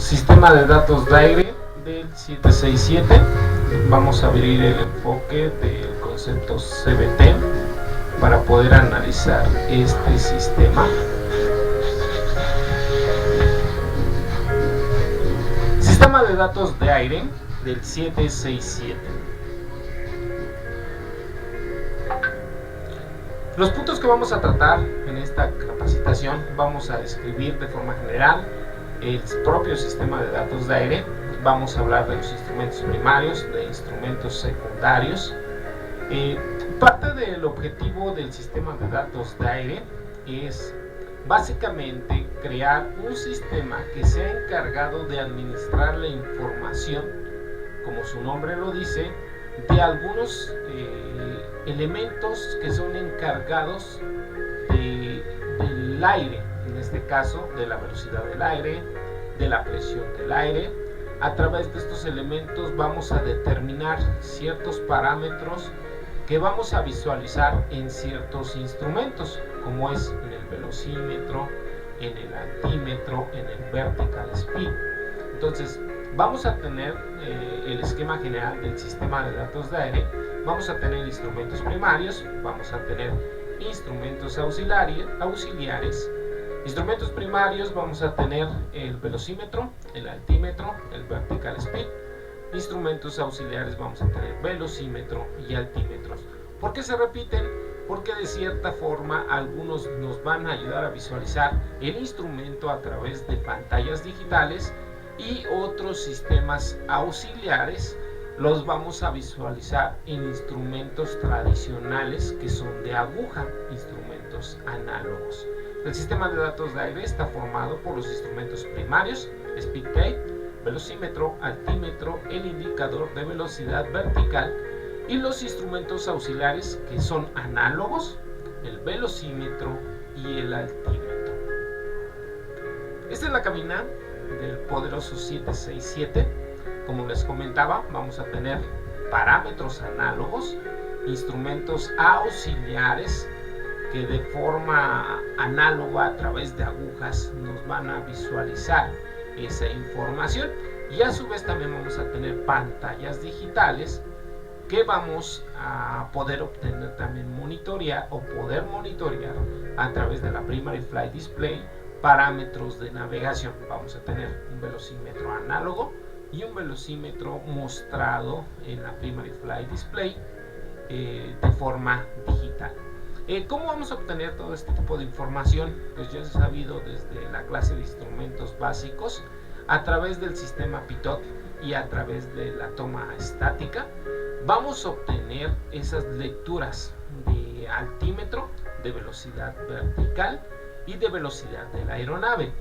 Sistema de datos de aire del 767. Vamos a abrir el enfoque del concepto CBT para poder analizar este sistema. Sistema de datos de aire del 767. Los puntos que vamos a tratar en esta capacitación: vamos a describir de forma general el propio sistema de datos de aire, vamos a hablar de los instrumentos primarios, de instrumentos secundarios. Parte del objetivo del sistema de datos de aire es básicamente crear un sistema que sea encargado de administrar la información, como su nombre lo dice, de algunos elementos que son encargados del aire, en este caso de la velocidad del aire, de la presión del aire. A través de estos elementos vamos a determinar ciertos parámetros que vamos a visualizar en ciertos instrumentos, como es en el velocímetro, en el altímetro, en el vertical speed. Entonces vamos a tener el esquema general del sistema de datos de aire. Vamos a tener instrumentos primarios, vamos a tener instrumentos auxiliares. Instrumentos primarios vamos a tener el velocímetro, el altímetro, el vertical speed. Instrumentos auxiliares vamos a tener velocímetro y altímetros. ¿Por qué se repiten? Porque de cierta forma algunos nos van a ayudar a visualizar el instrumento a través de pantallas digitales y otros sistemas auxiliares los vamos a visualizar en instrumentos tradicionales que son de aguja, instrumentos análogos. El sistema de datos de aire está formado por los instrumentos primarios, speed tape, velocímetro, altímetro, el indicador de velocidad vertical, y los instrumentos auxiliares que son análogos, el velocímetro y el altímetro. Esta es la cabina del poderoso 767. Como les comentaba, vamos a tener parámetros análogos, instrumentos auxiliares que de forma análoga a través de agujas nos van a visualizar esa información, y a su vez también vamos a tener pantallas digitales que vamos a poder obtener también monitorear a través de la Primary Flight Display parámetros de navegación. Vamos a tener un velocímetro análogo y un velocímetro mostrado en la Primary Flight Display de forma digital. ¿Cómo vamos a obtener todo este tipo de información? Pues ya es sabido desde la clase de instrumentos básicos, a través del sistema Pitot y a través de la toma estática. Vamos a obtener esas lecturas de altímetro, de velocidad vertical y de velocidad de la aeronave.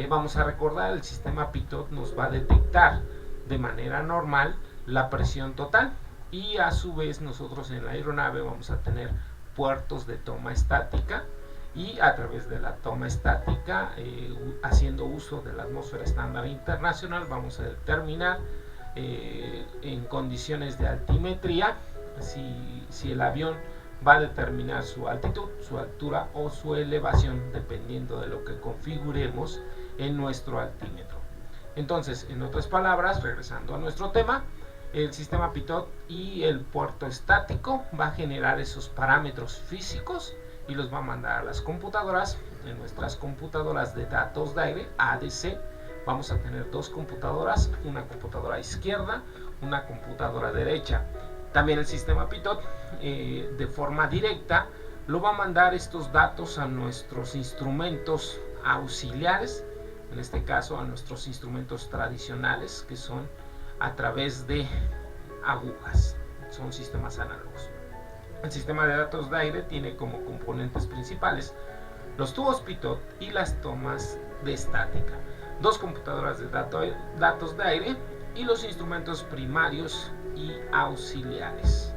Vamos a recordar, el sistema Pitot nos va a detectar de manera normal la presión total, y a su vez nosotros en la aeronave vamos a tener puertos de toma estática, y a través de la toma estática, haciendo uso de la atmósfera estándar internacional, vamos a determinar en condiciones de altimetría si el avión va a determinar su altitud, su altura o su elevación, dependiendo de lo que configuremos en nuestro altímetro. Entonces, en otras palabras, regresando a nuestro tema, el sistema Pitot y el puerto estático va a generar esos parámetros físicos y los va a mandar a las computadoras. En nuestras computadoras de datos de aire, ADC, vamos a tener dos computadoras, una computadora izquierda, una computadora derecha. También el sistema Pitot de forma directa lo va a mandar estos datos a nuestros instrumentos auxiliares, en este caso a nuestros instrumentos tradicionales, que son a través de agujas, son sistemas análogos. El sistema de datos de aire tiene como componentes principales los tubos Pitot y las tomas de estática, dos computadoras de datos de aire y los instrumentos primarios y auxiliares.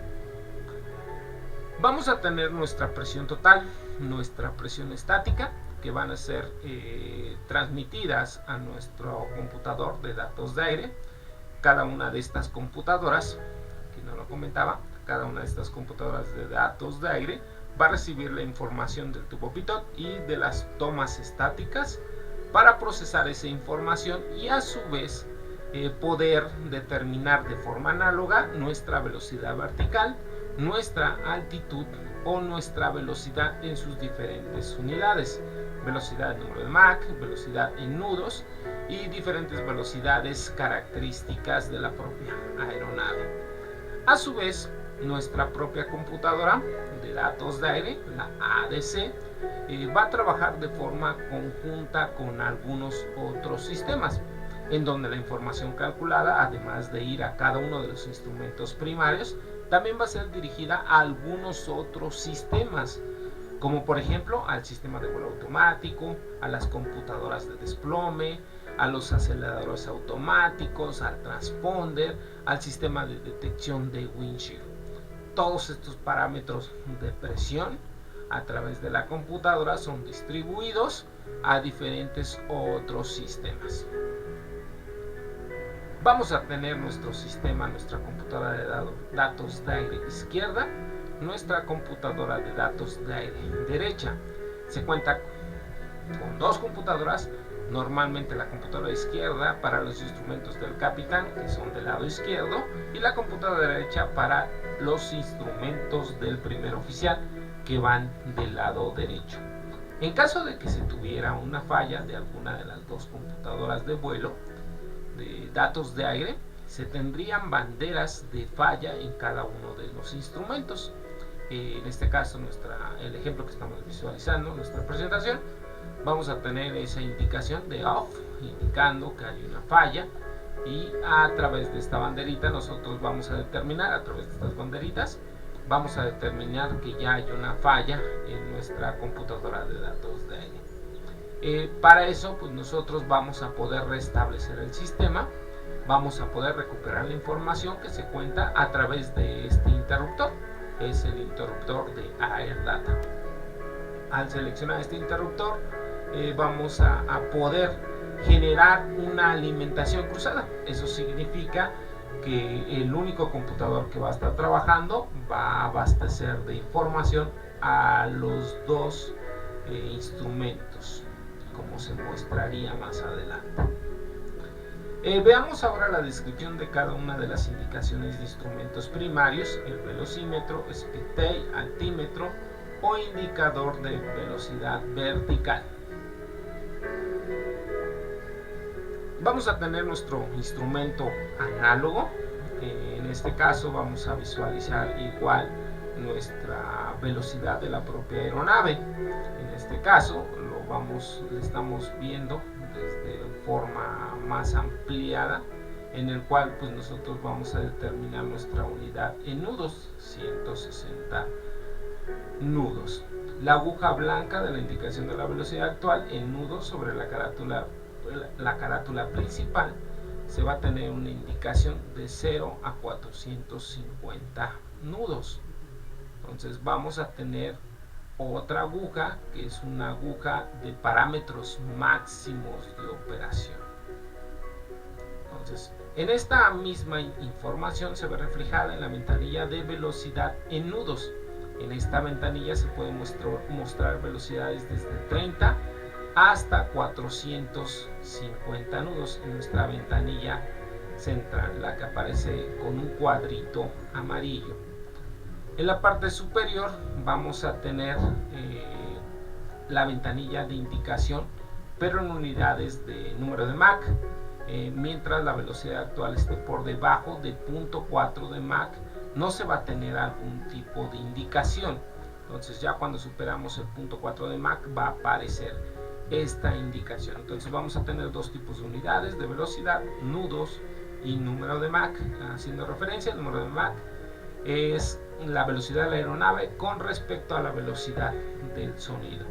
Vamos a tener nuestra presión total, nuestra presión estática, que van a ser transmitidas a nuestro computador de datos de aire. Cada una de estas computadoras, que no lo comentaba, cada una de estas computadoras de datos de aire va a recibir la información del tubo Pitot y de las tomas estáticas para procesar esa información y a su vez poder determinar de forma análoga nuestra velocidad vertical, nuestra altitud o nuestra velocidad en sus diferentes unidades, velocidad en número de Mach, velocidad en nudos y diferentes velocidades características de la propia aeronave. A su vez, nuestra propia computadora de datos de aire, la ADC, va a trabajar de forma conjunta con algunos otros sistemas, en donde la información calculada, además de ir a cada uno de los instrumentos primarios, también va a ser dirigida a algunos otros sistemas, como por ejemplo al sistema de vuelo automático, a las computadoras de desplome, a los aceleradores automáticos, al transponder, al sistema de detección de windshield. Todos estos parámetros de presión a través de la computadora son distribuidos a diferentes otros sistemas. Vamos a tener nuestro sistema, nuestra computadora de datos de aire izquierda, nuestra computadora de datos de aire derecha. Se cuenta con dos computadoras, normalmente la computadora izquierda para los instrumentos del capitán, que son del lado izquierdo, y la computadora derecha para los instrumentos del primer oficial, que van del lado derecho. En caso de que se tuviera una falla de alguna de las dos computadoras de vuelo de datos de aire, se tendrían banderas de falla en cada uno de los instrumentos. En este caso, el ejemplo que estamos visualizando, nuestra presentación, vamos a tener esa indicación de off, indicando que hay una falla, y a través de esta banderita nosotros vamos a determinar, a través de estas banderitas, vamos a determinar que ya hay una falla en nuestra computadora de datos de aire. Para eso, pues nosotros vamos a poder restablecer el sistema, vamos a poder recuperar la información que se cuenta a través de este interruptor. Es el interruptor de AirData. Al seleccionar este interruptor, vamos a poder generar una alimentación cruzada. Eso significa que el único computador que va a estar trabajando va a abastecer de información a los dos instrumentos, como se mostraría más adelante. Veamos ahora la descripción de cada una de las indicaciones de instrumentos primarios: el velocímetro, speed tail, altímetro o indicador de velocidad vertical. Vamos a tener nuestro instrumento análogo. En este caso vamos a visualizar igual nuestra velocidad de la propia aeronave. En este caso lo estamos viendo desde forma más ampliada, en el cual pues nosotros vamos a determinar nuestra unidad en nudos, 160 nudos. La aguja blanca de la indicación de la velocidad actual en nudos sobre la carátula principal se va a tener una indicación de 0 a 450 nudos. Entonces vamos a tener otra aguja, que es una aguja de parámetros máximos de operación. Entonces, en esta misma información se ve reflejada en la ventanilla de velocidad en nudos. En esta ventanilla se pueden mostrar velocidades desde 30 hasta 450 nudos en nuestra ventanilla central, la que aparece con un cuadrito amarillo. En la parte superior vamos a tener la ventanilla de indicación, pero en unidades de número de Mach. Mientras la velocidad actual esté por debajo de 0.4 de Mach, no se va a tener algún tipo de indicación. Entonces ya cuando superamos el 0.4 de Mach va a aparecer esta indicación. Entonces vamos a tener dos tipos de unidades de velocidad: nudos y número de Mach. Haciendo referencia, el número de Mach es la velocidad de la aeronave con respecto a la velocidad del sonido.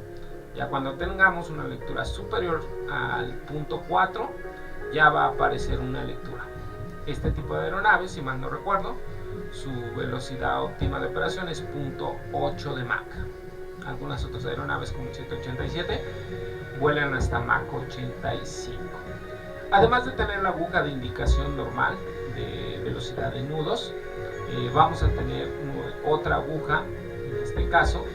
Ya cuando tengamos una lectura superior al 0.4, ya va a aparecer una lectura. Este tipo de aeronaves, si mal no recuerdo, su velocidad óptima de operación es 0.8 de Mach. Algunas otras aeronaves, como el 787, vuelan hasta Mach 85. Además de tener la aguja de indicación normal de velocidad de nudos, vamos a tener otra aguja. En este caso,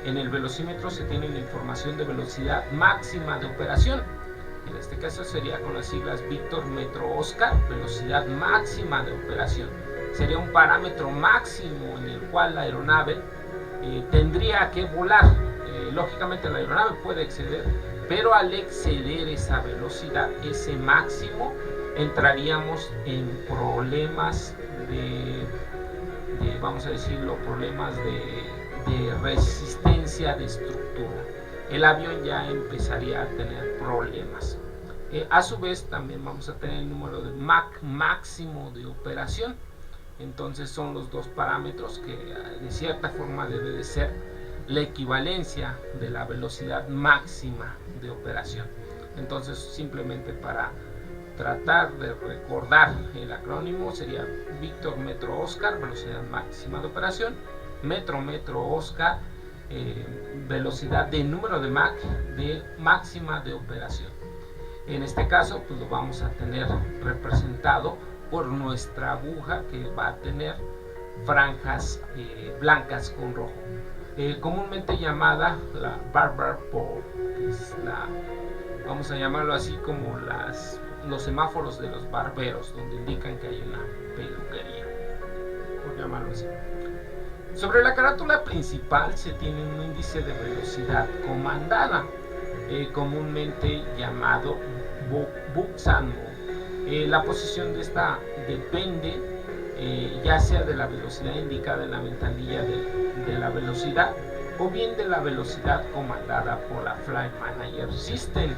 en el velocímetro se tiene la información de velocidad máxima de operación. En este caso sería con las siglas Víctor Metro Oscar, velocidad máxima de operación. Sería un parámetro máximo en el cual la aeronave tendría que volar. Lógicamente la aeronave puede exceder, pero al exceder esa velocidad, ese máximo, entraríamos en problemas vamos a decirlo, problemas de resistencia de estructura. El avión ya empezaría a tener problemas. A su vez también vamos a tener el número de Mach máximo de operación. Entonces son los dos parámetros que de cierta forma debe de ser la equivalencia de la velocidad máxima de operación. Entonces simplemente para tratar de recordar el acrónimo sería Víctor Metro Oscar, velocidad máxima de operación, Metro Oscar, velocidad de número de Mach de máxima de operación. En este caso pues lo vamos a tener representado por nuestra aguja, que va a tener franjas blancas con rojo, comúnmente llamada la barber pole, que es vamos a llamarlo así como los semáforos de los barberos, donde indican que hay una peluquería, por llamarlo así. Sobre la carátula principal se tiene un índice de velocidad comandada, comúnmente llamado Buxano. La posición de esta depende ya sea de la velocidad indicada en la ventanilla de la velocidad o bien de la velocidad comandada por la Flight Manager System.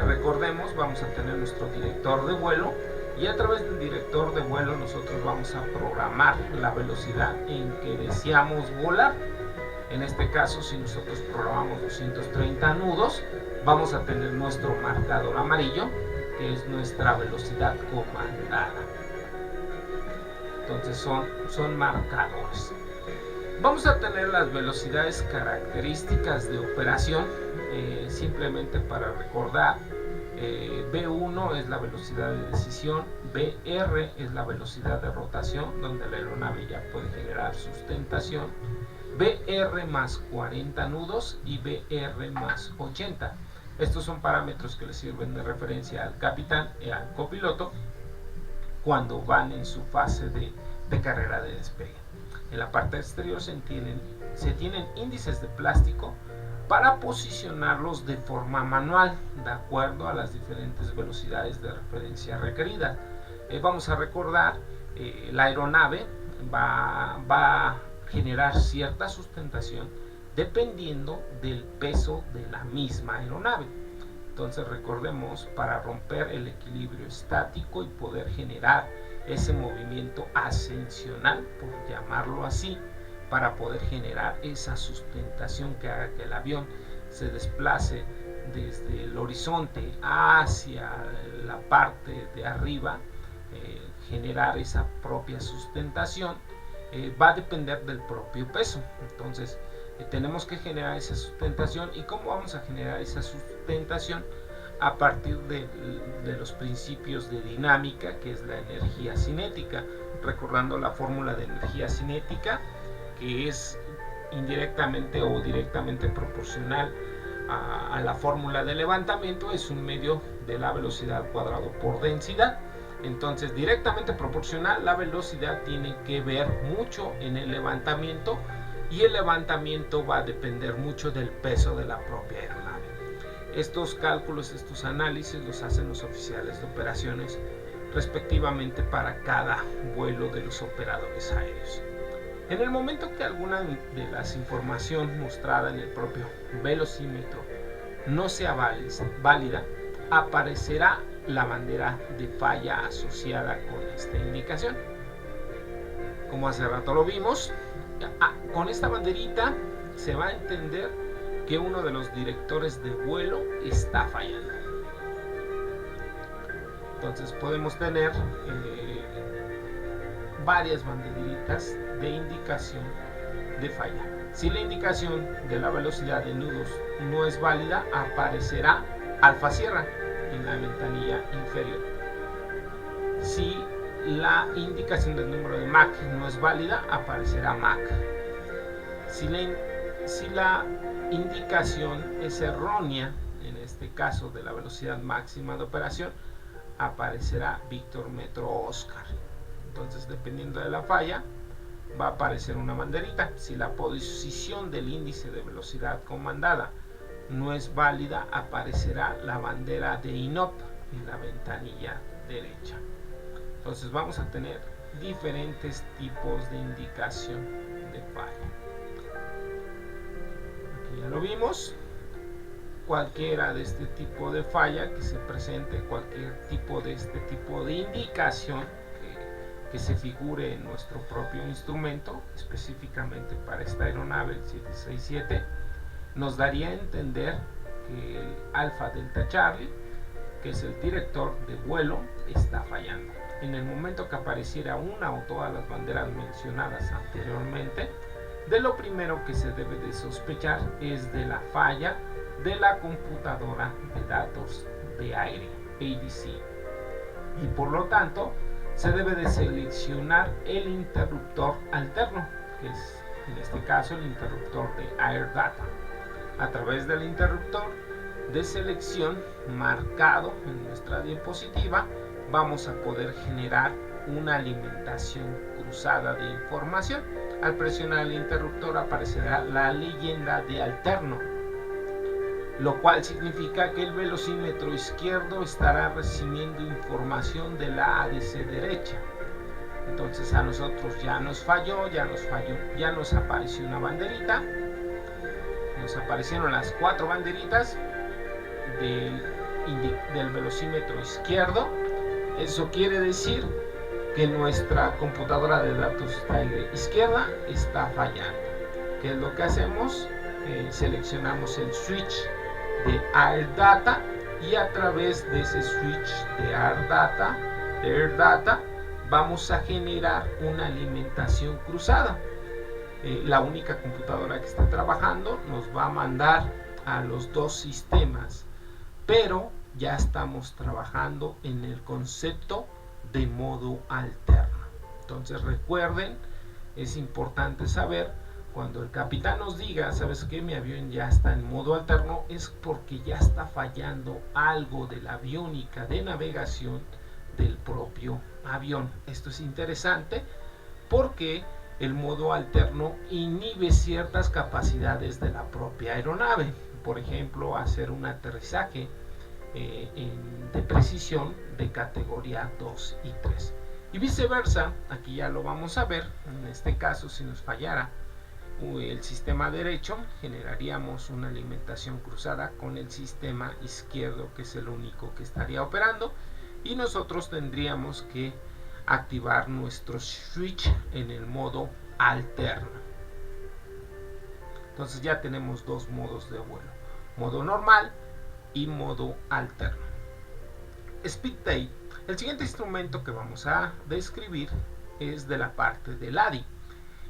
Recordemos, vamos a tener nuestro director de vuelo y a través del director de vuelo nosotros vamos a programar la velocidad en que deseamos volar. En este caso, si nosotros programamos 230 nudos, vamos a tener nuestro marcador amarillo, que es nuestra velocidad comandada. Entonces son marcadores. Vamos a tener las velocidades características de operación, simplemente para recordar. B1 es la velocidad de decisión, BR es la velocidad de rotación, donde la aeronave ya puede generar sustentación, BR más 40 nudos y BR más 80. Estos son parámetros que le sirven de referencia al capitán y al copiloto cuando van en su fase de carrera de despegue. En la parte exterior se tienen índices de plástico para posicionarlos de forma manual, de acuerdo a las diferentes velocidades de referencia requeridas. Vamos a recordar, la aeronave va a generar cierta sustentación dependiendo del peso de la misma aeronave. Entonces recordemos, para romper el equilibrio estático y poder generar ese movimiento ascensional, por llamarlo así, para poder generar esa sustentación que haga que el avión se desplace desde el horizonte hacia la parte de arriba, generar esa propia sustentación, va a depender del propio peso. Entonces tenemos que generar esa sustentación. ¿Y cómo vamos a generar esa sustentación? A partir de los principios de dinámica, que es la energía cinética. Recordando la fórmula de energía cinética, que es indirectamente o directamente proporcional a la fórmula de levantamiento, es un medio de la velocidad al cuadrado por densidad. Entonces, directamente proporcional, la velocidad tiene que ver mucho en el levantamiento, y el levantamiento va a depender mucho del peso de la propia aeronave. Estos cálculos, estos análisis los hacen los oficiales de operaciones respectivamente para cada vuelo de los operadores aéreos. En el momento que alguna de las información mostrada en el propio velocímetro no sea válida, aparecerá la bandera de falla asociada con esta indicación. Como hace rato lo vimos, con esta banderita se va a entender que uno de los directores de vuelo está fallando. Entonces podemos tener varias banderitas de indicación de falla. Si la indicación de la velocidad de nudos no es válida, aparecerá alfa sierra en la ventanilla inferior. Si la indicación del número de Mach no es válida, aparecerá Mach. Si la indicación es errónea, en este caso de la velocidad máxima de operación, aparecerá Víctor Metro Oscar. Entonces, dependiendo de la falla, va a aparecer una banderita. Si la posición del índice de velocidad comandada no es válida, aparecerá la bandera de INOP en la ventanilla derecha. Entonces vamos a tener diferentes tipos de indicación de falla. Aquí ya lo vimos. Cualquiera de este tipo de falla que se presente, cualquier tipo de este tipo de indicación que se figure en nuestro propio instrumento, específicamente para esta aeronave, el 767, nos daría a entender que el Alfa Delta Charlie, que es el director de vuelo, está fallando. En el momento que apareciera una o todas las banderas mencionadas anteriormente, de lo primero que se debe de sospechar es de la falla de la computadora de datos de aire, ADC, y por lo tanto se debe de seleccionar el interruptor alterno, que es en este caso el interruptor de AirData. A través del interruptor de selección marcado en nuestra diapositiva, vamos a poder generar una alimentación cruzada de información. Al presionar el interruptor aparecerá la leyenda de alterno, lo cual significa que el velocímetro izquierdo estará recibiendo información de la ADC derecha. Entonces a nosotros ya nos apareció una banderita, nos aparecieron las 4 banderitas del velocímetro izquierdo. Eso quiere decir que nuestra computadora de datos de aire izquierda está fallando. ¿Qué es lo que hacemos? Seleccionamos el switch de AirData y a través de ese switch de AirData vamos a generar una alimentación cruzada. La única computadora que está trabajando nos va a mandar a los 2 sistemas, pero ya estamos trabajando en el concepto de modo alterno. Entonces recuerden, es importante saber, cuando el capitán nos diga, ¿sabes qué? Mi avión ya está en modo alterno, es porque ya está fallando algo de la aviónica de navegación del propio avión. Esto es interesante porque el modo alterno inhibe ciertas capacidades de la propia aeronave. Por ejemplo, hacer un aterrizaje de precisión de categoría 2 y 3. Y viceversa, aquí ya lo vamos a ver. En este caso, si nos fallara el sistema derecho, generaríamos una alimentación cruzada con el sistema izquierdo, que es el único que estaría operando, y nosotros tendríamos que activar nuestro switch en el modo alterno. Entonces ya tenemos 2 modos de vuelo, modo normal y modo alterno. SpeedTape. El siguiente instrumento que vamos a describir es de la parte del ADI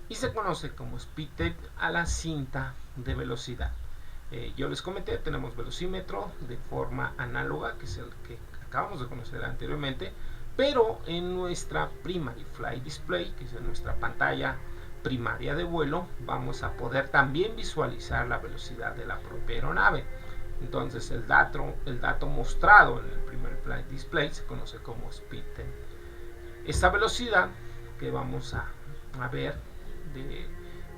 y se conoce como SpeedTape a la cinta de velocidad. Yo les comenté, tenemos velocímetro de forma análoga, que es el que acabamos de conocer anteriormente, pero en nuestra Primary Flight Display, que es en nuestra pantalla primaria de vuelo, vamos a poder también visualizar la velocidad de la propia aeronave. Entonces el dato mostrado en el Primary Flight Display se conoce como SpeedTape. Esta velocidad que vamos a ver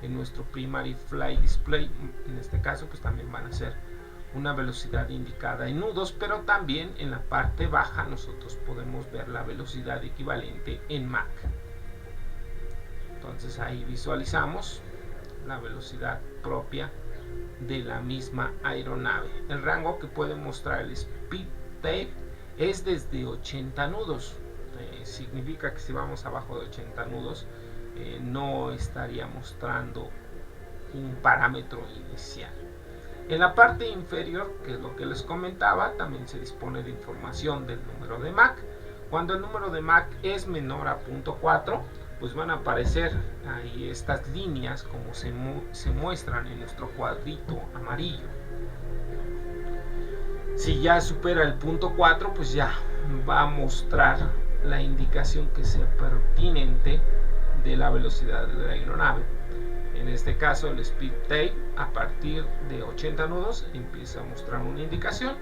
en nuestro Primary Flight Display, en este caso pues también van a ser una velocidad indicada en nudos, pero también en la parte baja nosotros podemos ver la velocidad equivalente en Mach. Entonces ahí visualizamos la velocidad propia de la misma aeronave. El rango que puede mostrar el SpeedTape es desde 80 nudos. Significa que si vamos abajo de 80 nudos no estaría mostrando un parámetro inicial. En la parte inferior, que es lo que les comentaba, también se dispone de información del número de Mach. Cuando el número de Mach es menor a 0.4, pues van a aparecer ahí estas líneas como se muestran en nuestro cuadrito amarillo. Si ya supera el 0.4, pues ya va a mostrar la indicación que sea pertinente de la velocidad de la aeronave. En este caso el speed tape a partir de 80 nudos empieza a mostrar una indicación,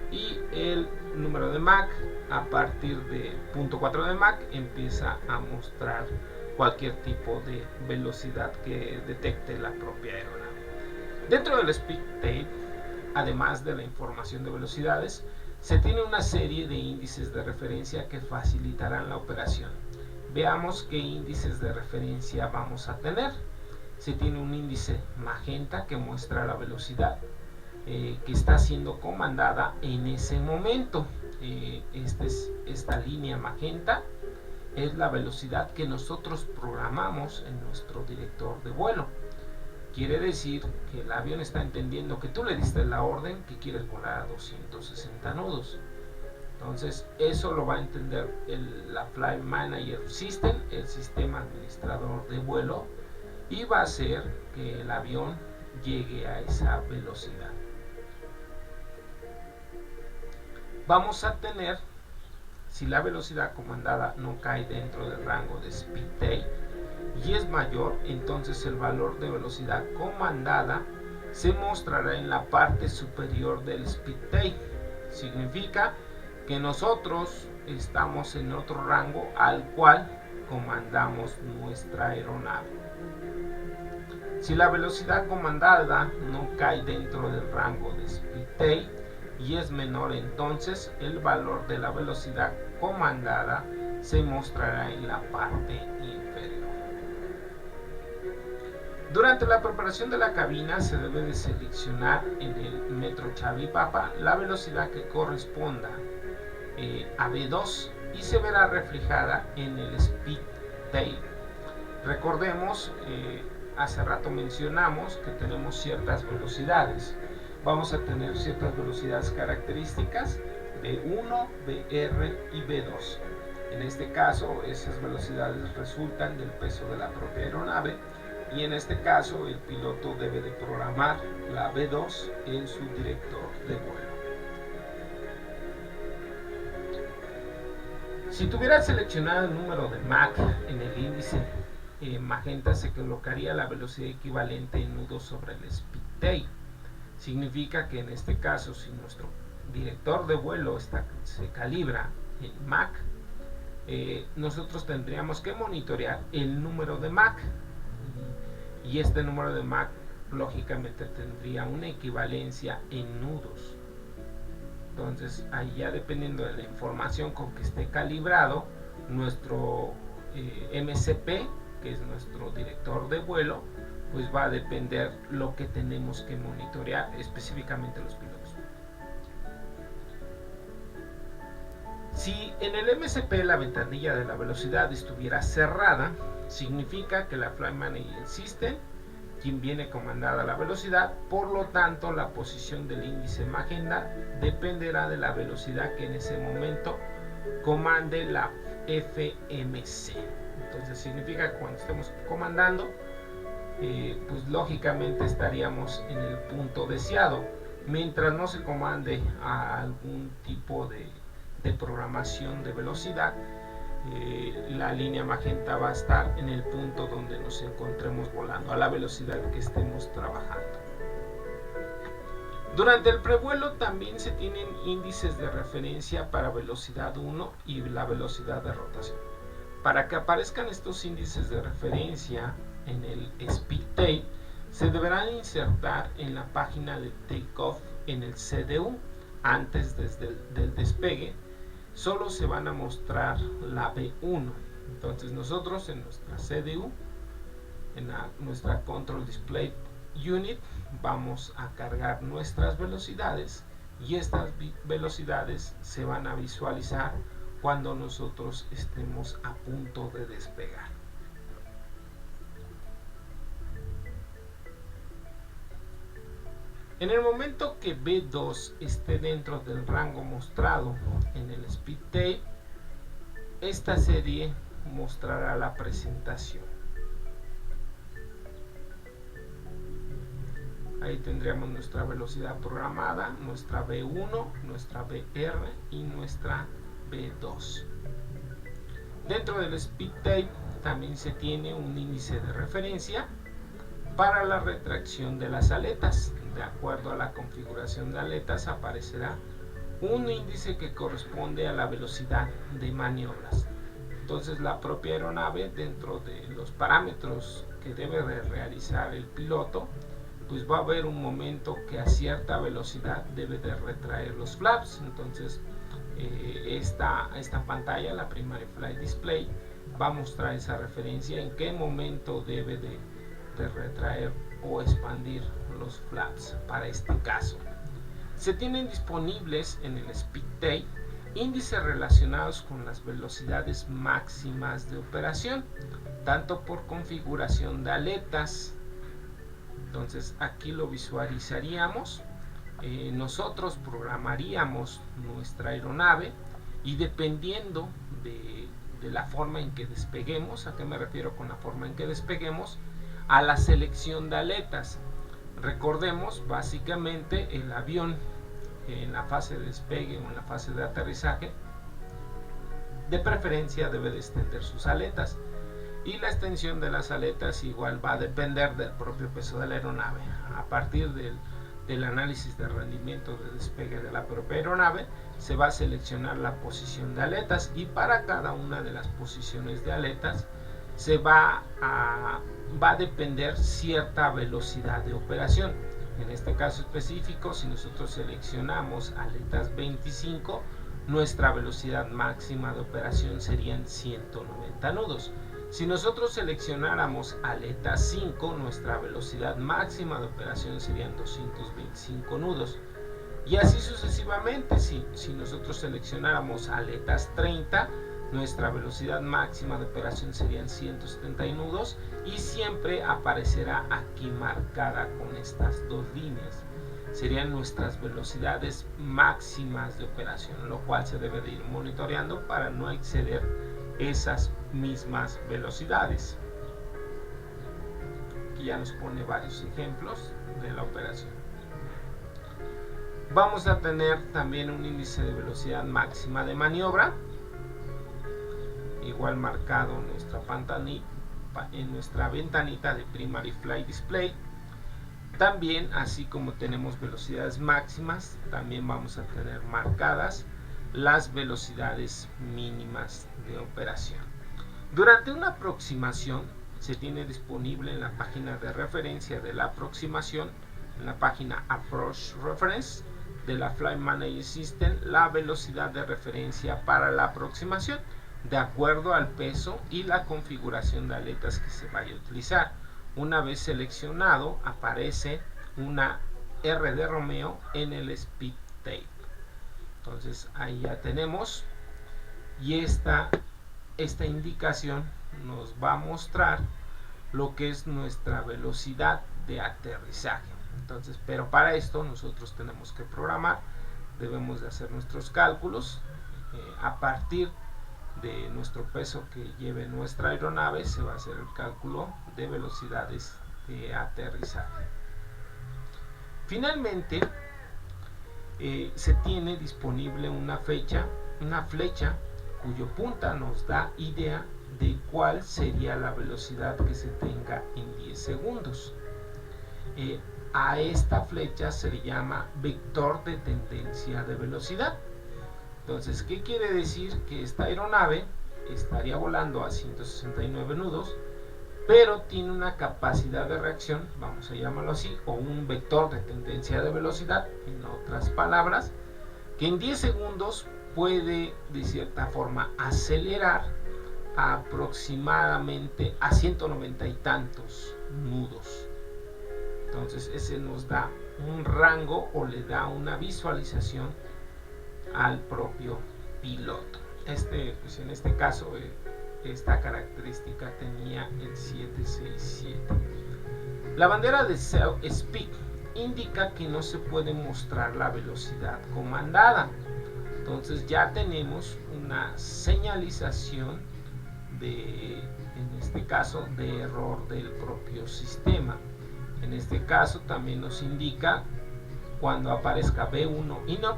y el número de Mach a partir de 0.4 de Mach empieza a mostrar cualquier tipo de velocidad que detecte la propia aeronave. Dentro del speed tape, además de la información de velocidades, se tiene una serie de índices de referencia que facilitarán la operación. Veamos qué índices de referencia vamos a tener. Se tiene un índice magenta que muestra la velocidad que está siendo comandada en ese momento. Esta línea magenta es la velocidad que nosotros programamos en nuestro director de vuelo. Quiere decir que el avión está entendiendo que tú le diste la orden que quieres volar a 260 nudos. Entonces eso lo va a entender la Flight Manager System, el sistema administrador de vuelo, y va a hacer que el avión llegue a esa velocidad. Vamos a tener, si la velocidad comandada no cae dentro del rango de speed tape y es mayor, entonces el valor de velocidad comandada se mostrará en la parte superior del speed tape. Significa que nosotros estamos en otro rango al cual comandamos nuestra aeronave. Si la velocidad comandada no cae dentro del rango de speed tape y es menor, entonces el valor de la velocidad comandada se mostrará en la parte inferior. Durante la preparación de la cabina se debe de seleccionar en el metro Charlie Papa la velocidad que corresponda a V2 y se verá reflejada en el speed tape. Recordemos, hace rato mencionamos que tenemos ciertas velocidades. Vamos a tener ciertas velocidades características V1, VR y V2. En este caso, esas velocidades resultan del peso de la propia aeronave, y en este caso el piloto debe de programar la V2 en su director de vuelo. Si tuviera seleccionado el número de Mach en el índice magenta, se colocaría la velocidad equivalente en nudos sobre el speed tape. Significa que en este caso, si nuestro director de vuelo se calibra en Mach, nosotros tendríamos que monitorear el número de Mach, y este número de Mach lógicamente tendría una equivalencia en nudos. Entonces ahí, ya dependiendo de la información con que esté calibrado nuestro MCP, que es nuestro director de vuelo, pues va a depender lo que tenemos que monitorear, específicamente los pilotos. Si en el MCP la ventanilla de la velocidad estuviera cerrada, significa que la Flight Manager System, quien viene comandada la velocidad, por lo tanto la posición del índice magenta dependerá de la velocidad que en ese momento comande la FMC. Entonces significa que cuando estemos comandando, pues lógicamente estaríamos en el punto deseado. Mientras no se comande a algún tipo de programación de velocidad, la línea magenta va a estar en el punto donde nos encontremos volando, a la velocidad que estemos trabajando. Durante el prevuelo también se tienen índices de referencia para velocidad 1 y la velocidad de rotación. Para que aparezcan estos índices de referencia en el speed tape, se deberán insertar en la página de takeoff en el CDU. Antes del despegue solo se van a mostrar la V1. Entonces nosotros en nuestra CDU, en nuestra Control Display Unit, vamos a cargar nuestras velocidades, y estas velocidades se van a visualizar cuando nosotros estemos a punto de despegar. En el momento que V2 esté dentro del rango mostrado en el speed tape, esta serie mostrará la presentación. Ahí tendríamos nuestra velocidad programada, nuestra V1, nuestra VR y nuestra V2. Dentro del speed tape también se tiene un índice de referencia para la retracción de las aletas. De acuerdo a la configuración de aletas aparecerá un índice que corresponde a la velocidad de maniobras. Entonces la propia aeronave, dentro de los parámetros que debe de realizar el piloto, pues va a haber un momento que a cierta velocidad debe de retraer los flaps. Entonces esta pantalla, la Primary Flight Display, va a mostrar esa referencia en qué momento debe de retraer o expandir los flaps para este caso. Se tienen disponibles en el Speed Tape índices relacionados con las velocidades máximas de operación, tanto por configuración de aletas. Entonces aquí lo visualizaríamos, nosotros programaríamos nuestra aeronave y dependiendo de la forma en que despeguemos, ¿a qué me refiero con la forma en que despeguemos? A la selección de aletas. Recordemos, básicamente el avión en la fase de despegue o en la fase de aterrizaje, de preferencia debe de extender sus aletas, y la extensión de las aletas igual va a depender del propio peso de la aeronave. A partir del análisis de rendimiento de despegue de la propia aeronave, se va a seleccionar la posición de aletas, y para cada una de las posiciones de aletas se va a depender cierta velocidad de operación. En este caso específico, si nosotros seleccionamos aletas 25, nuestra velocidad máxima de operación serían 190 nudos. Si nosotros seleccionáramos aletas 5, nuestra velocidad máxima de operación serían 225 nudos. Y así sucesivamente, si nosotros seleccionáramos aletas 30, nuestra velocidad máxima de operación serían 170 nudos, y siempre aparecerá aquí marcada con estas dos líneas. Serían nuestras velocidades máximas de operación, lo cual se debe de ir monitoreando para no exceder esas mismas velocidades. Aquí ya nos pone varios ejemplos de la operación. Vamos a tener también un índice de velocidad máxima de maniobra, igual marcado en nuestra ventanita de Primary Flight Display. También, así como tenemos velocidades máximas, también vamos a tener marcadas las velocidades mínimas de operación. Durante una aproximación se tiene disponible en la página de referencia de la aproximación, en la página Approach Reference de la Flight Management System, la velocidad de referencia para la aproximación, de acuerdo al peso y la configuración de aletas que se vaya a utilizar. Una vez seleccionado, aparece una R de Romeo en el Speed Tape. Entonces ahí ya tenemos, y esta indicación nos va a mostrar lo que es nuestra velocidad de aterrizaje. Entonces, pero para esto nosotros tenemos que programar, debemos de hacer nuestros cálculos a partir de nuestro peso que lleve nuestra aeronave. Se va a hacer el cálculo de velocidades de aterrizaje. Finalmente se tiene disponible una flecha cuyo punta nos da idea de cuál sería la velocidad que se tenga en 10 segundos. A esta flecha se le llama vector de tendencia de velocidad. Entonces, ¿qué quiere decir? Que esta aeronave estaría volando a 169 nudos, pero tiene una capacidad de reacción, vamos a llamarlo así, o un vector de tendencia de velocidad, en otras palabras, que en 10 segundos puede de cierta forma acelerar aproximadamente a 190 y tantos nudos. Entonces ese nos da un rango o le da una visualización al propio piloto. Pues en este caso esta característica tenía el 767. La bandera de Self Speed indica que no se puede mostrar la velocidad comandada. Entonces ya tenemos una señalización en este caso, de error del propio sistema. En este caso también nos indica, cuando aparezca B1 INOP,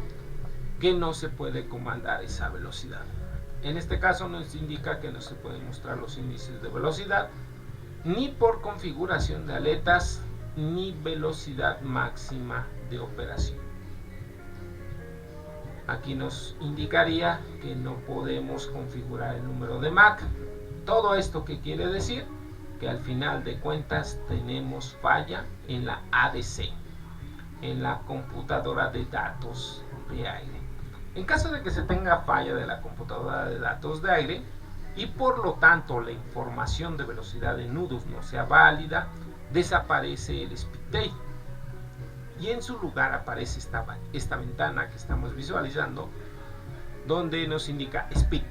que no se puede comandar esa velocidad. En este caso nos indica que no se pueden mostrar los índices de velocidad, ni por configuración de aletas, ni velocidad máxima de operación. Aquí nos indicaría que no podemos configurar el número de Mach. Todo esto, ¿qué quiere decir? Que al final de cuentas tenemos falla en la ADC, en la computadora de datos de aire. En caso de que se tenga falla de la computadora de datos de aire y por lo tanto la información de velocidad de nudos no sea válida, desaparece el speed tail y en su lugar aparece esta ventana que estamos visualizando, donde nos indica speed,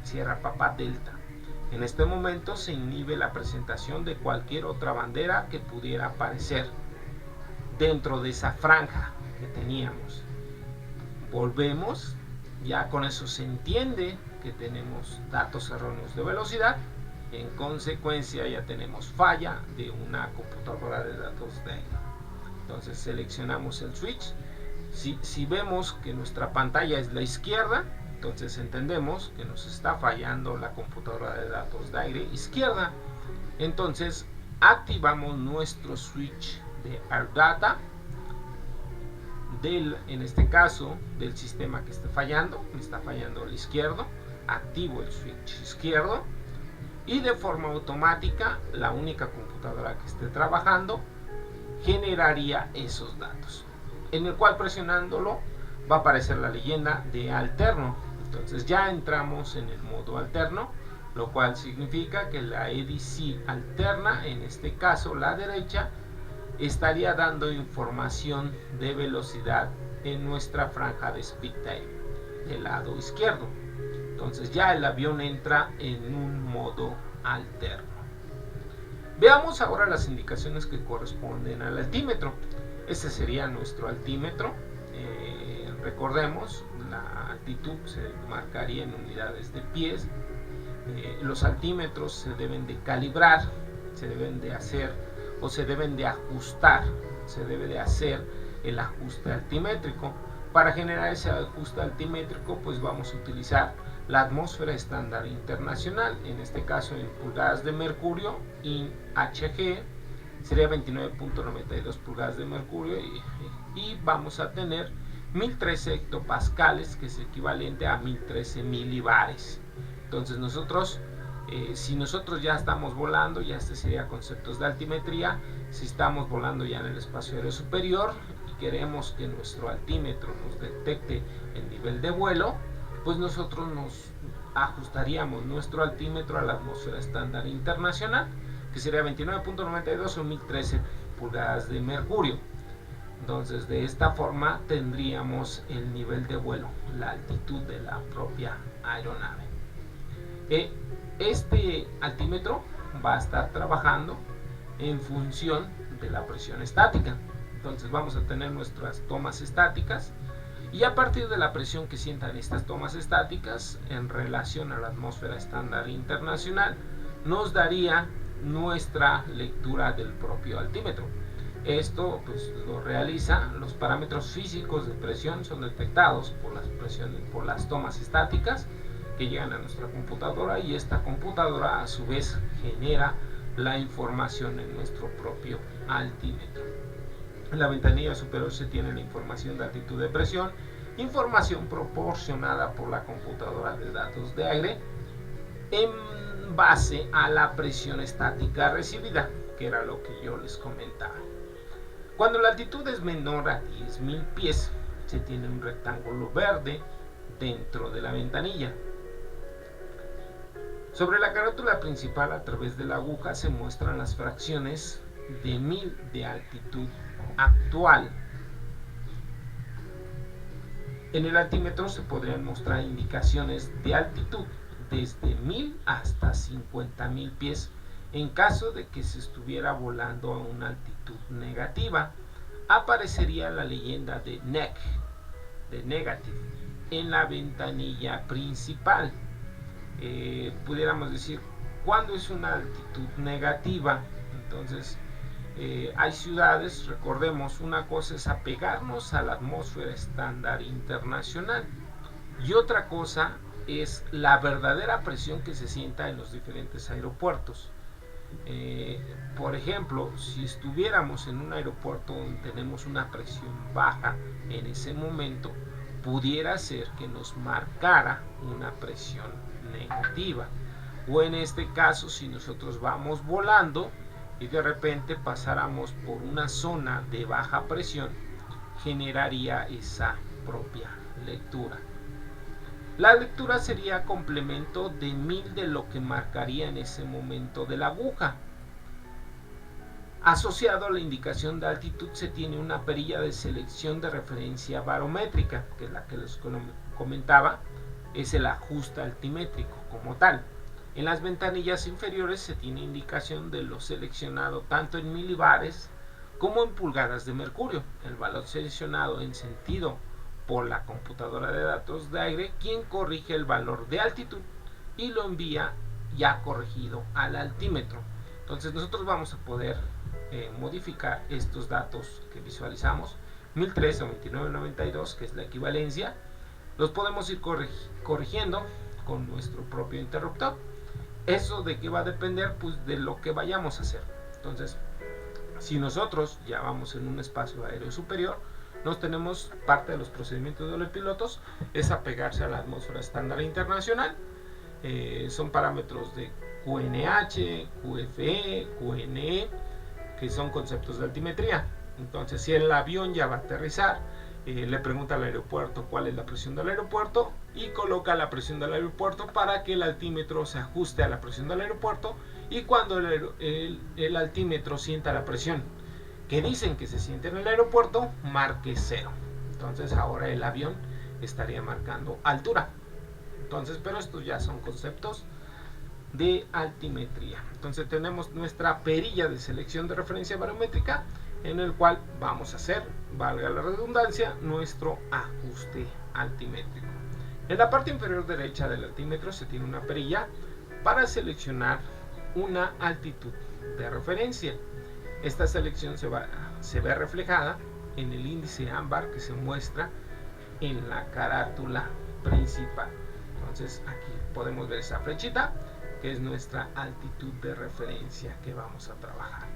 Sierra Papa Delta. En este momento se inhibe la presentación de cualquier otra bandera que pudiera aparecer dentro de esa franja que teníamos. Volvemos, ya con eso se entiende que tenemos datos erróneos de velocidad. En consecuencia ya tenemos falla de una computadora de datos de aire. Entonces seleccionamos el switch. Si vemos que nuestra pantalla es la izquierda, entonces entendemos que nos está fallando la computadora de datos de aire izquierda. Entonces activamos nuestro switch de AirData en este caso del sistema que esté fallando. Me está fallando el izquierdo, activo el switch izquierdo y de forma automática la única computadora que esté trabajando generaría esos datos, en el cual presionándolo va a aparecer la leyenda de alterno. Entonces ya entramos en el modo alterno, lo cual significa que la EDC alterna, en este caso la derecha, estaría dando información de velocidad en nuestra franja de speed tail del lado izquierdo. Entonces ya el avión entra en un modo alterno. Veamos ahora las indicaciones que corresponden al altímetro. Este sería nuestro altímetro. Recordemos, la altitud se marcaría en unidades de pies. Los altímetros se deben de calibrar, se deben de hacer o se deben de ajustar, se debe de hacer el ajuste altimétrico. Para generar ese ajuste altimétrico, pues vamos a utilizar la atmósfera estándar internacional, en este caso en pulgadas de mercurio, IN HG sería 29.92 pulgadas de mercurio y vamos a tener 1013 hectopascales, que es equivalente a 1013 milibares. Entonces nosotros si nosotros ya estamos volando, ya este sería conceptos de altimetría. Si estamos volando ya en el espacio aéreo superior y queremos que nuestro altímetro nos detecte el nivel de vuelo, pues nosotros nos ajustaríamos nuestro altímetro a la atmósfera estándar internacional, que sería 29.92 o 1013 pulgadas de mercurio. Entonces de esta forma tendríamos el nivel de vuelo, la altitud de la propia aeronave. Este altímetro va a estar trabajando en función de la presión estática. Entonces vamos a tener nuestras tomas estáticas y a partir de la presión que sientan estas tomas estáticas en relación a la atmósfera estándar internacional, nos daría nuestra lectura del propio altímetro. Esto pues lo realiza, los parámetros físicos de presión son detectados por las tomas estáticas que llegan a nuestra computadora, y esta computadora a su vez genera la información en nuestro propio altímetro. En la ventanilla superior se tiene la información de altitud de presión, información proporcionada por la computadora de datos de aire en base a la presión estática recibida, que era lo que yo les comentaba. Cuando la altitud es menor a 10.000 pies, se tiene un rectángulo verde dentro de la ventanilla. Sobre la carátula principal, a través de la aguja, se muestran las fracciones de 1000 de altitud actual. En el altímetro se podrían mostrar indicaciones de altitud desde 1000 hasta 50.000 pies en caso de que se estuviera volando a una altitud negativa. Aparecería la leyenda de NEC, de negative, en la ventanilla principal. Pudiéramos decir cuando es una altitud negativa. Entonces hay ciudades, recordemos, una cosa es apegarnos a la atmósfera estándar internacional y otra cosa es la verdadera presión que se sienta en los diferentes aeropuertos. Por ejemplo, si estuviéramos en un aeropuerto donde tenemos una presión baja en ese momento, pudiera ser que nos marcara una presión negativa. O en este caso, si nosotros vamos volando y de repente pasáramos por una zona de baja presión, generaría esa propia lectura. La lectura sería complemento de 1000 de lo que marcaría en ese momento de la aguja. Asociado a la indicación de altitud se tiene una perilla de selección de referencia barométrica, que es la que les comentaba, es el ajuste altimétrico como tal. En las ventanillas inferiores se tiene indicación de lo seleccionado tanto en milibares como en pulgadas de mercurio. El valor seleccionado en sentido por la computadora de datos de aire, quien corrige el valor de altitud y lo envía ya corregido al altímetro. Entonces nosotros vamos a poder modificar estos datos que visualizamos, 1003 o 2992, que es la equivalencia, los podemos ir corrigiendo con nuestro propio interruptor. ¿Eso de qué va a depender? Pues de lo que vayamos a hacer. Entonces, si nosotros ya vamos en un espacio aéreo superior, nos tenemos parte de los procedimientos de los pilotos es apegarse a la atmósfera estándar internacional. Son parámetros de QNH, QFE, QNE, que son conceptos de altimetría. Entonces, si el avión ya va a aterrizar, le pregunta al aeropuerto cuál es la presión del aeropuerto y coloca la presión del aeropuerto para que el altímetro se ajuste a la presión del aeropuerto, y cuando el altímetro sienta la presión que dicen que se siente en el aeropuerto, marque 0. Entonces ahora el avión estaría marcando altura. Entonces, pero estos ya son conceptos de altimetría. Entonces tenemos nuestra perilla de selección de referencia barométrica, en el cual vamos a hacer, valga la redundancia, nuestro ajuste altimétrico. En la parte inferior derecha del altímetro se tiene una perilla para seleccionar una altitud de referencia. Esta selección se ve reflejada en el índice ámbar que se muestra en la carátula principal. Entonces aquí podemos ver esa flechita, que es nuestra altitud de referencia que vamos a trabajar.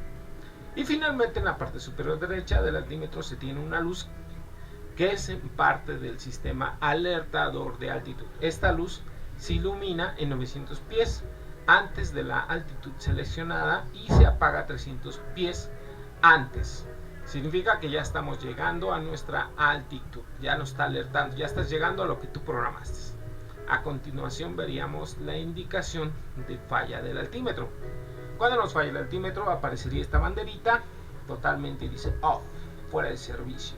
Y finalmente en la parte superior derecha del altímetro se tiene una luz que es parte del sistema alertador de altitud. Esta luz se ilumina en 900 pies antes de la altitud seleccionada y se apaga 300 pies antes. Significa que ya estamos llegando a nuestra altitud, ya nos está alertando, ya estás llegando a lo que tú programaste. A continuación veríamos la indicación de falla del altímetro. Cuando nos falla el altímetro aparecería esta banderita, totalmente dice off, fuera de servicio.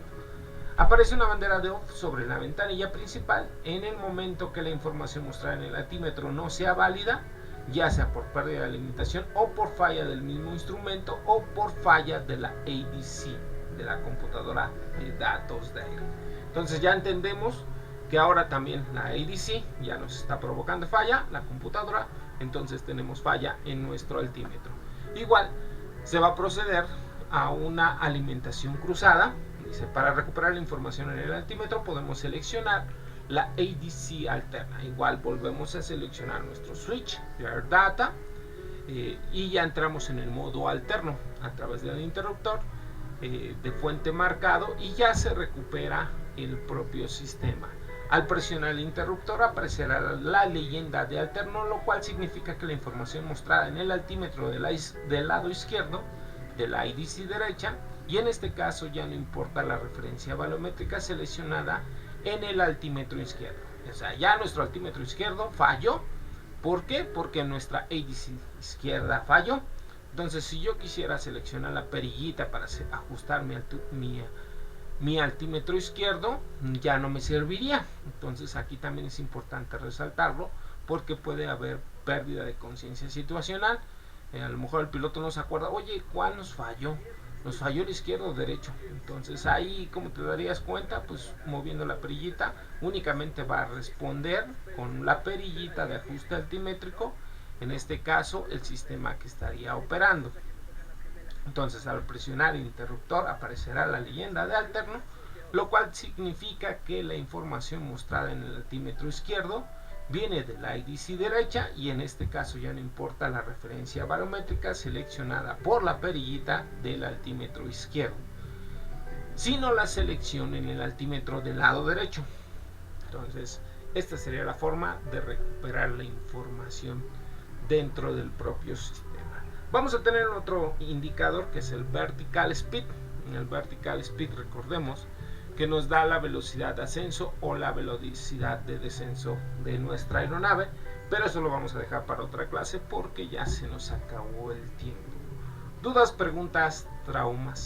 Aparece una bandera de off sobre la ventanilla principal en el momento que la información mostrada en el altímetro no sea válida, ya sea por pérdida de alimentación o por falla del mismo instrumento o por falla de la ADC, de la computadora de datos de aire. Entonces ya entendemos que ahora también la ADC ya nos está provocando falla, la computadora, entonces tenemos falla en nuestro altímetro. Igual se va a proceder a una alimentación cruzada. Dice, para recuperar la información en el altímetro podemos seleccionar la ADC alterna. Igual volvemos a seleccionar nuestro switch de Air Data y ya entramos en el modo alterno a través del interruptor de fuente marcado y ya se recupera el propio sistema. Al presionar el interruptor aparecerá la leyenda de alterno, lo cual significa que la información mostrada en el altímetro del lado izquierdo de la ADC derecha, y en este caso ya no importa la referencia balométrica seleccionada en el altímetro izquierdo. O sea, ya nuestro altímetro izquierdo falló. ¿Por qué? Porque nuestra ADC izquierda falló. Entonces, si yo quisiera seleccionar la perillita para ajustar mi altímetro izquierdo, ya no me serviría. Entonces aquí también es importante resaltarlo, porque puede haber pérdida de conciencia situacional. A lo mejor el piloto no se acuerda, oye, ¿cuál nos falló? Nos falló el izquierdo o derecho. Entonces ahí, ¿cómo te darías cuenta? Pues moviendo la perillita, únicamente va a responder con la perillita de ajuste altimétrico, en este caso el sistema que estaría operando. Entonces al presionar el interruptor aparecerá la leyenda de alterno, lo cual significa que la información mostrada en el altímetro izquierdo viene de la IDC derecha y en este caso ya no importa la referencia barométrica seleccionada por la perillita del altímetro izquierdo, sino la selección en el altímetro del lado derecho. Entonces, esta sería la forma de recuperar la información dentro del propio sistema. Vamos a tener otro indicador que es el Vertical Speed. En el Vertical Speed, recordemos que nos da la velocidad de ascenso o la velocidad de descenso de nuestra aeronave, pero eso lo vamos a dejar para otra clase porque ya se nos acabó el tiempo. ¿Dudas, preguntas, traumas?